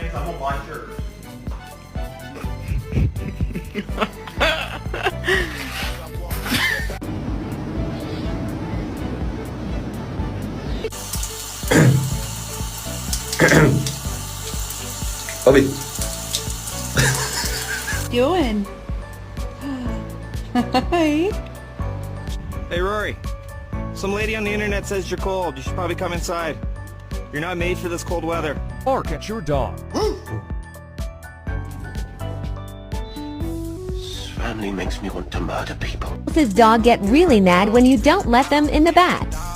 because I won't buy shirts. Bobby. Doing? Hi. Hey, Rory. Some lady on the internet says you're cold. You should probably come inside. You're not made for this cold weather. Bark at your dog. This family makes me want to murder people. His dog get really mad when you don't let them in the bath.